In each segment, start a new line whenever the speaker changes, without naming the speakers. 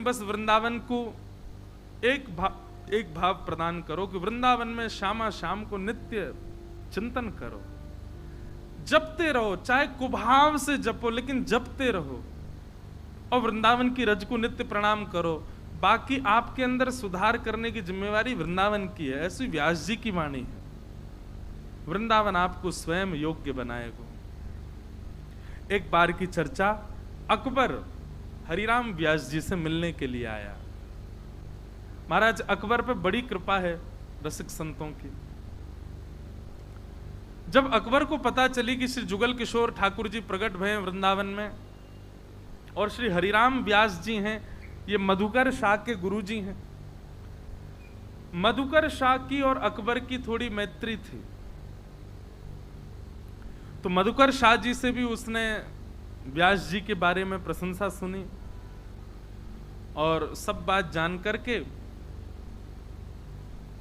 बस वृंदावन को एक भाव प्रदान करो कि वृंदावन में श्यामा श्याम को नित्य चिंतन करो, जपते रहो, चाहे कुभाव से जपो लेकिन जपते रहो, और वृंदावन की रज को नित्य प्रणाम करो। बाकी आपके अंदर सुधार करने की जिम्मेवारी वृंदावन की है, ऐसी व्यास जी की वाणी है। वृंदावन आपको स्वयं योग्य बनाएगा। एक बार की चर्चा, अकबर हरिराम व्यास जी से मिलने के लिए आया। महाराज अकबर पे बड़ी कृपा है रसिक संतों की। जब अकबर को पता चली कि श्री जुगल किशोर ठाकुर जी प्रकट भये वृंदावन में और श्री हरिराम व्यास जी हैं, ये मधुकर शाह के गुरु जी हैं। मधुकर शाह की और अकबर की थोड़ी मैत्री थी, तो मधुकर शाह जी से भी उसने व्यास जी के बारे में प्रशंसा सुनी और सब बात जान करके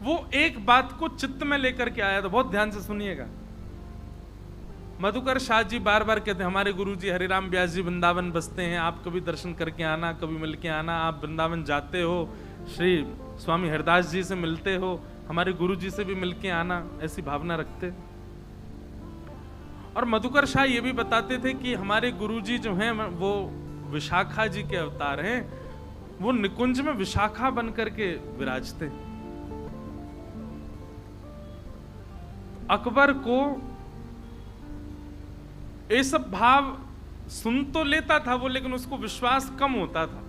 वो एक बात को चित्त में लेकर के आया। तो बहुत ध्यान से सुनिएगा। मधुकर शाह जी बार बार कहते हैं, हमारे गुरुजी हरिराम व्यास जी वृंदावन बसते हैं, आप कभी दर्शन करके आना, कभी मिल के आना। आप वृंदावन जाते हो, श्री स्वामी हरदास जी से मिलते हो, हमारे गुरुजी से भी मिल के आना, ऐसी भावना रखते। और मधुकर शाह ये भी बताते थे कि हमारे गुरुजी जो हैं वो विशाखा जी के अवतार हैं, वो निकुंज में विशाखा बन करके विराजते। अकबर को ये सब भाव सुन तो लेता था वो, लेकिन उसको विश्वास कम होता था।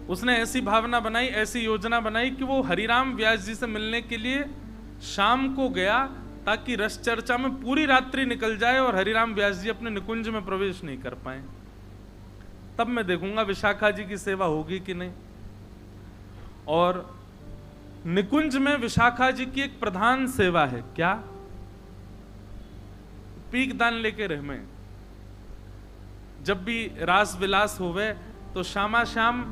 उसने ऐसी भावना बनाई, ऐसी योजना बनाई कि वो हरिराम व्यास जी से मिलने के लिए शाम को गया, ताकि रस चर्चा में पूरी रात्रि निकल जाए और हरिराम व्यास जी अपने निकुंज में प्रवेश नहीं कर पाए। तब मैं देखूंगा विशाखा जी की सेवा होगी कि नहीं। और निकुंज में विशाखा जी की एक प्रधान सेवा है, क्या? पीक दान लेके रहमे। जब भी रास विलास होवे तो श्यामा श्याम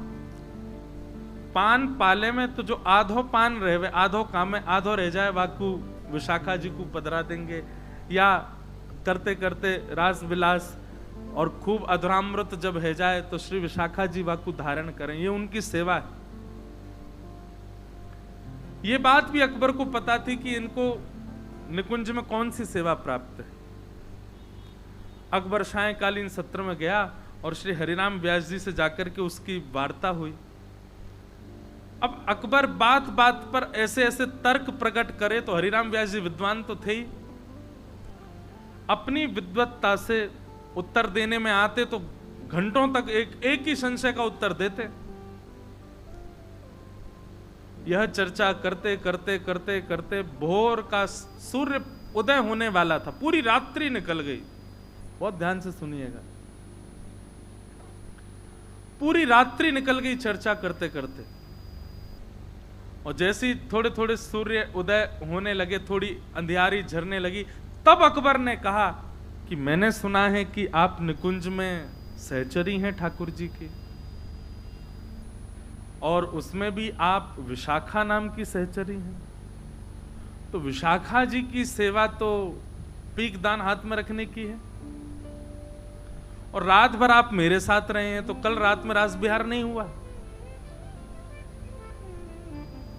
पान पाले में, तो जो आधो पान रहे आधो काम में आधो रह जाए, वाकू विशाखा जी को पधरा देंगे। या करते करते रास विलास और खूब अधरामृत जब है जाए तो श्री विशाखा जी वाकू धारण करें, ये उनकी सेवा है। ये बात भी अकबर को पता थी कि इनको निकुंज में कौन सी सेवा प्राप्त है। अकबर सायंकालीन सत्र में गया और श्री हरिराम व्यास जी से जाकर के उसकी वार्ता हुई। अब अकबर बात बात पर ऐसे ऐसे तर्क प्रकट करे तो हरिराम व्यास जी विद्वान तो थे ही, अपनी विद्वत्ता से उत्तर देने में आते तो घंटों तक एक ही संशय का उत्तर देते। यह चर्चा करते करते करते करते भोर का सूर्य उदय होने वाला था, पूरी रात्रि निकल गई। बहुत ध्यान से सुनिएगा, पूरी रात्रि निकल गई चर्चा करते करते। और जैसे ही थोड़े थोड़े सूर्य उदय होने लगे, थोड़ी अंधियारी झरने लगी, तब अकबर ने कहा कि मैंने सुना है कि आप निकुंज में सहचरी हैं ठाकुर जी की, और उसमें भी आप विशाखा नाम की सहचरी हैं। तो विशाखा जी की सेवा तो पीक दान हाथ में रखने की है, और रात भर आप मेरे साथ रहे हैं, तो कल रात में रास बिहार नहीं हुआ।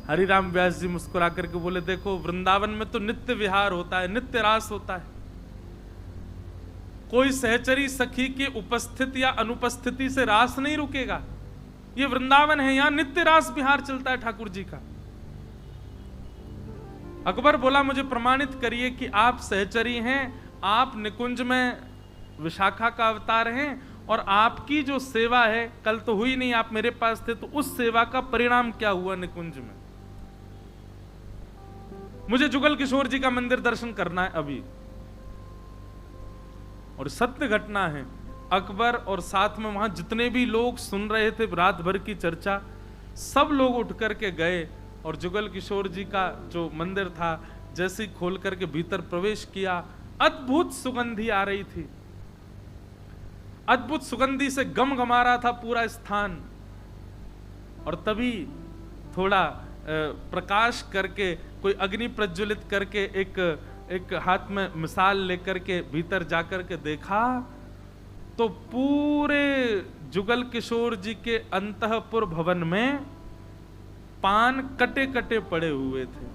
हरिराम व्यास जी मुस्कुरा करके बोले, देखो वृंदावन में तो नित्य विहार होता है, नित्य रास होता है। कोई सहचरी सखी की उपस्थिति या अनुपस्थिति से रास नहीं रुकेगा। ये वृंदावन है, यहां नित्य रास विहार चलता है ठाकुर जी का। अकबर बोला, मुझे प्रमाणित करिए कि आप सहचरी हैं, आप निकुंज में विशाखा का अवतार हैं, और आपकी जो सेवा है कल तो हुई नहीं, आप मेरे पास थे, तो उस सेवा का परिणाम क्या हुआ निकुंज में? मुझे जुगल किशोर जी का मंदिर दर्शन करना है अभी। और सत्य घटना है, अकबर और साथ में वहां जितने भी लोग सुन रहे थे रात भर की चर्चा, सब लोग उठ करके गए और जुगल किशोर जी का जो मंदिर था जैसे ही खोल करके भीतर प्रवेश किया, अद्भुत सुगंधी आ रही थी। अद्भुत सुगंधी से गमगमा रहा था पूरा स्थान। और तभी थोड़ा प्रकाश करके, कोई अग्नि प्रज्वलित करके एक हाथ में मिसाल लेकर के भीतर जाकर के देखा तो पूरे जुगल किशोर जी के अंतःपुर भवन में पान कटे कटे पड़े हुए थे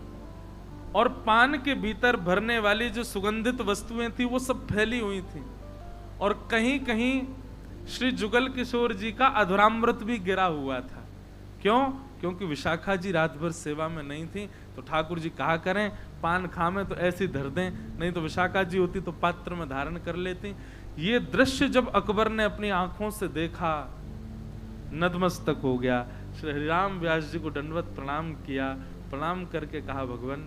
और पान के भीतर भरने वाली जो सुगंधित वस्तुएं थी वो सब फैली हुई थी और कहीं कहीं श्री जुगल किशोर जी का अधूरामृत भी गिरा हुआ था। क्यों? क्योंकि विशाखा जी रात भर सेवा में नहीं थी, तो ठाकुर जी कहा करें पान खामे तो ऐसे धर दें, नहीं तो विशाखा जी होती तो पात्र में धारण कर लेती। ये दृश्य जब अकबर ने अपनी आंखों से देखा, नतमस्तक हो गया, श्री हरिराम व्यास जी को दंडवत प्रणाम किया, प्रणाम करके कहा भगवान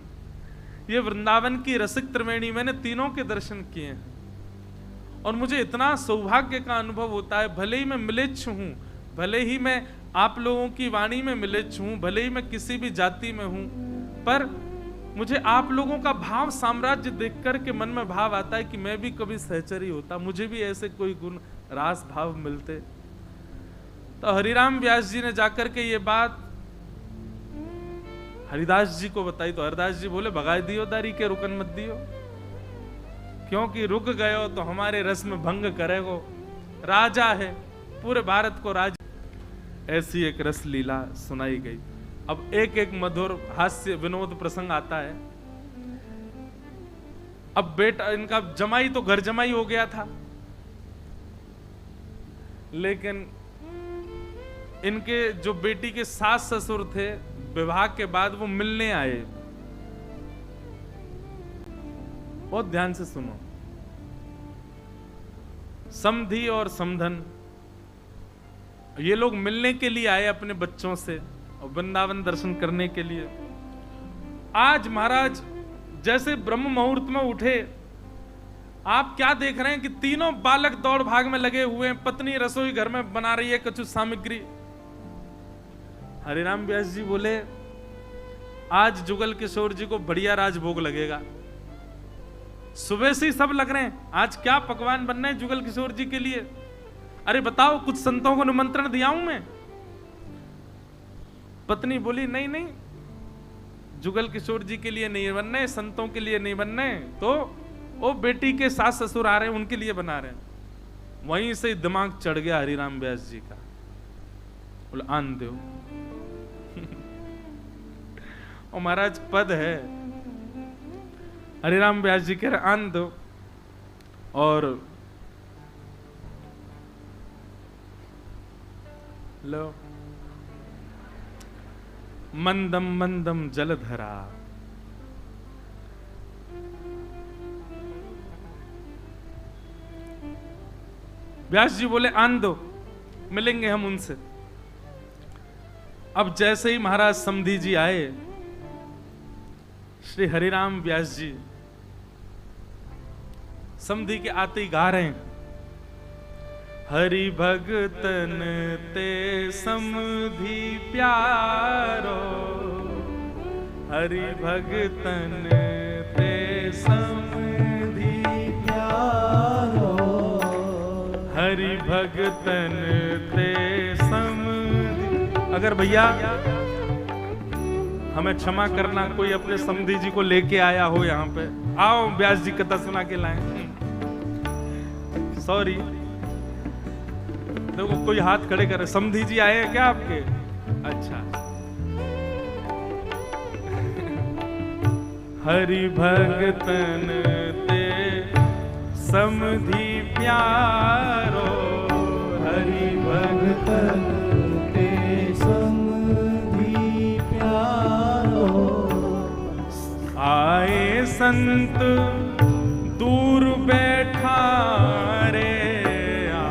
ये वृंदावन की रसिक त्रिवेणी मैंने तीनों के दर्शन किए हैं और मुझे इतना सौभाग्य का अनुभव होता है, भले ही मैं मिलेच्छ हूं, भले ही मैं आप लोगों की वाणी में मिलेच्छ हूं, भले ही मैं किसी भी जाति में हूं, पर मुझे आप लोगों का भाव साम्राज्य देख कर के मन में भाव आता है कि मैं भी कभी सहचरी होता, मुझे भी ऐसे कोई गुण रास भाव मिलते। तो हरिराम व्यास जी ने जाकर के ये बात हरिदास जी को बताई, तो हरिदास जी बोले भगाई दियो दारी के रुकन मत दियो, क्योंकि रुक गए हो तो हमारे रस में भंग करेगो, राजा है पूरे भारत को राज। ऐसी एक रस लीला सुनाई गई। अब एक एक मधुर हास्य विनोद प्रसंग आता है। अब बेटा इनका जमाई तो घर जमाई हो गया था, लेकिन इनके जो बेटी के सास ससुर थे विवाह के बाद वो मिलने आए। बहुत ध्यान से सुनो, समधी और समधन ये लोग मिलने के लिए आए अपने बच्चों से और वृंदावन दर्शन करने के लिए। आज महाराज जैसे ब्रह्म मुहूर्त में उठे, आप क्या देख रहे हैं कि तीनों बालक दौड़ भाग में लगे हुए हैं, पत्नी रसोई घर में बना रही है कुछ सामग्री। हरिराम व्यास जी बोले आज जुगल किशोर जी को बढ़िया राजभोग लगेगा। सुबह से ही सब लग रहे हैं आज क्या पकवान बनना है जुगल किशोर जी के लिए। अरे बताओ कुछ संतों को निमंत्रण दिया हूं मैं। पत्नी बोली नहीं नहीं, जुगल किशोर जी के लिए नहीं बनने, संतों के लिए नहीं बनने, तो वो बेटी के सास ससुर आ रहे हैं उनके लिए बना रहे हैं। वहीं से ही दिमाग चढ़ गया हरिराम व्यास जी का। बोले आन दो और महाराज पद है, हरिराम व्यास जी कह रहे आन दो। और लो मंदम मंदम जलधरा, व्यास जी बोले आन दो, मिलेंगे हम उनसे। अब जैसे ही महाराज समधी जी आए, श्री हरिराम व्यास जी समधी के आते ही गा रहे हैं, हरि भगतन ते समधी प्यारो, हरि भगतन ते समधी प्यारो, हरि भगतन ते समधी। अगर भैया हमें क्षमा करना, कोई अपने समधी जी को लेके आया हो यहाँ पे, आओ व्यास जी कथा सुना के लाएं। सॉरी, देखो कोई हाथ खड़े करे, समधी जी आए हैं क्या आपके? अच्छा। हरि भगतन ते समधी प्यारो, हरि भगतन ते समधी प्यारो, आए संत दूर बैठा रे,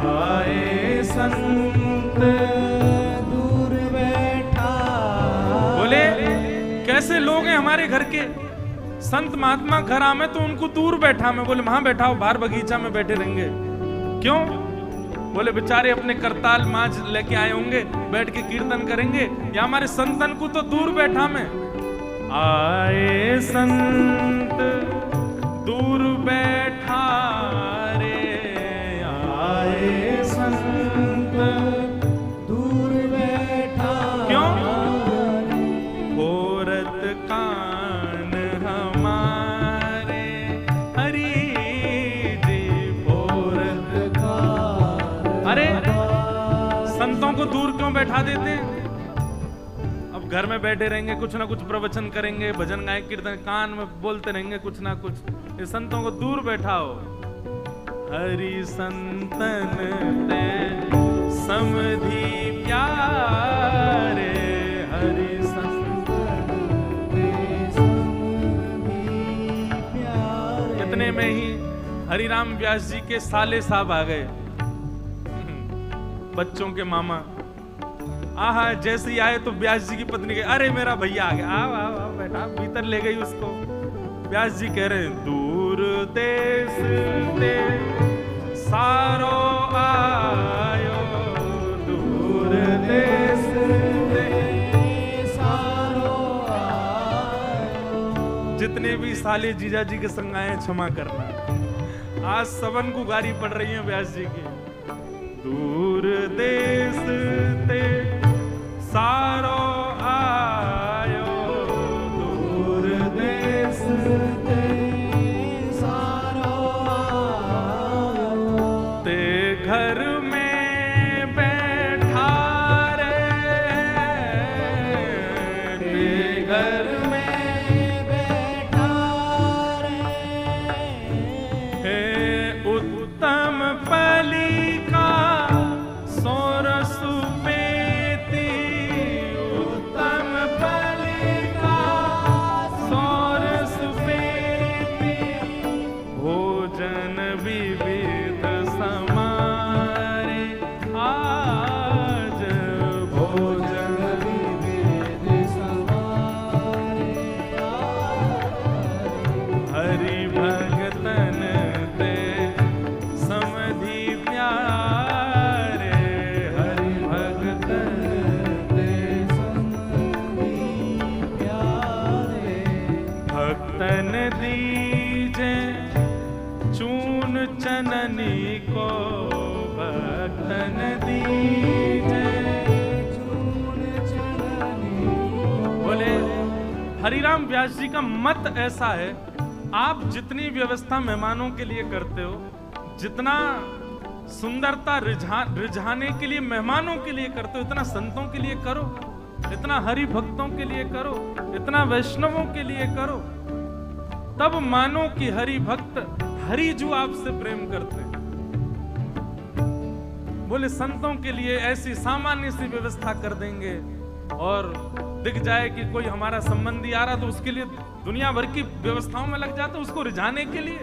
आए संत दूर बैठा। बोले कैसे लोग हैं हमारे घर के, संत महात्मा घर आमे तो उनको दूर बैठा में। बोले वहां बैठाओ, बाहर बगीचा में बैठे रहेंगे। क्यों? बोले बेचारे अपने करताल माज लेके आए होंगे, बैठ के कीर्तन करेंगे, या हमारे संतन को तो दूर बैठा में। आए संत दूर बैठा रे, आए संत दूर बैठा। क्यों? भोरत कान हमारे हरि जी, भोरत कान अरे संतों को दूर क्यों बैठा देते हैं? अब घर में बैठे रहेंगे, कुछ ना कुछ प्रवचन करेंगे, भजन गाय कीर्तन कान में बोलते रहेंगे कुछ ना कुछ। ये संतों को दूर बैठाओ। हरि संतन ते समधि प्यारे, हरि संतन ते समधि प्यारे। इतने में ही हरिराम व्यास जी के साले साहब आ गए, बच्चों के मामा। आहा, जैसे ही आए तो व्यास जी की पत्नी कहे, अरे मेरा भैया आ गया, आओ आओ आओ बेटा। भीतर ले गई उसको। व्यास जी कह रहे, दूर देश ते सारो आयो, दूर देश ते सारो आयो। जितने भी साले जीजा जी के संग आए क्षमा करना, आज सबन को गारी पड़ रही है व्यास जी की। दूर देश ते सारो आयो, दूर देश ते सारो आयो। ते घर में बैठा रे, ते घर में बैठा रे। हे उत्तम पली चननी को भक्तन दीजे, चून चननी। बोले हरिराम व्यास जी का मत ऐसा है, आप जितनी व्यवस्था मेहमानों के लिए करते हो, जितना सुंदरता रिझाने के लिए मेहमानों के लिए करते हो, इतना संतों के लिए करो, इतना हरि भक्तों के लिए करो, इतना वैष्णवों के लिए करो। तब मानो कि हरि भक्त हरि जो आपसे प्रेम करते हैं। बोले संतों के लिए ऐसी सामान्य सी व्यवस्था कर देंगे, और दिख जाए कि कोई हमारा संबंधी आ रहा तो उसके लिए दुनिया भर की व्यवस्थाओं में लग जाते, उसको रिझाने के लिए।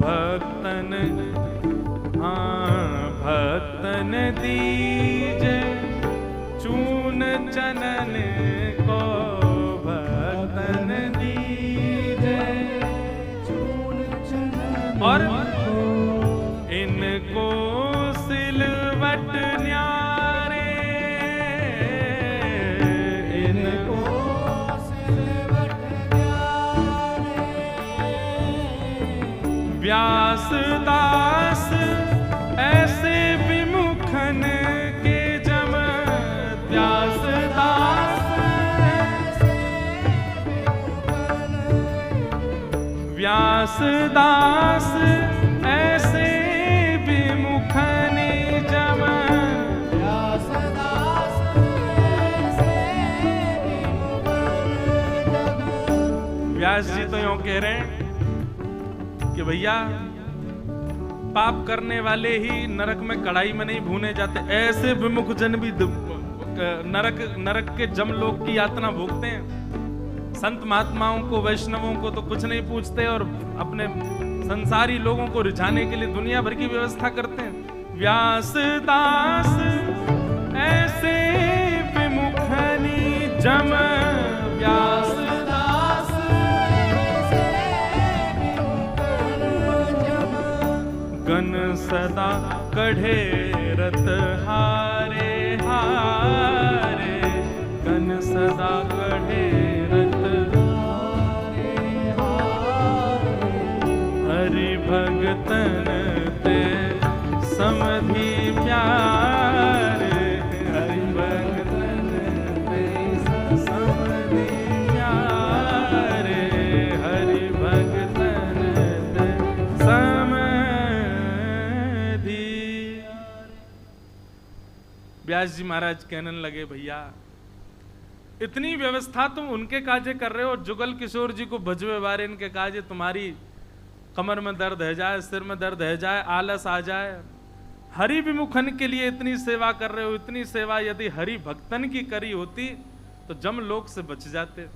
भक्तन, हाँ भक्तन दीजे चून चनन को, भक्तन दीजे चून चनन। और इनको सिलवट न्यारे, इनको सिलवट न्यारे। व्यास दास ऐसे विमुखन के जम, व्यास दास ऐसे विमुखन, व्यास दास ऐसे विमुखन जम, व्यास दास ऐसे विमुखन जम। व्यास जी तो यूं कह रहे हैं कि भैया पाप करने वाले ही नरक में कढ़ाई में नहीं भूने जाते, ऐसे विमुख जन भी नरक के जमलोक की यातना भोगते हैं। संत महात्माओं को, वैष्णवों को तो कुछ नहीं पूछते, और अपने संसारी लोगों को रिझाने के लिए दुनिया भर की व्यवस्था करते हैं। व्यास दास ऐसे विमुखनी जम, व्यास दास ऐसे विमुखन जम। गण सदा कढ़े रत हारे हारे, गण सदा कढ़े रत हारे हारे। हरि भगतन ते समधि प्यारे, हरि भगतन ते समधि प्यारे, हरि भगतन ते समधि व्यास जी महाराज कहने लगे, भैया इतनी व्यवस्था तुम उनके काजे कर रहे हो, जुगल किशोर जी को भजवे बारे इनके काजे, तुम्हारी कमर में दर्द है जाए, सिर में दर्द है जाए, आलस आ जाए, हरि विमुखन के लिए इतनी सेवा कर रहे हो, इतनी सेवा यदि हरि भक्तन की करी होती तो जम लोक से बच जाते।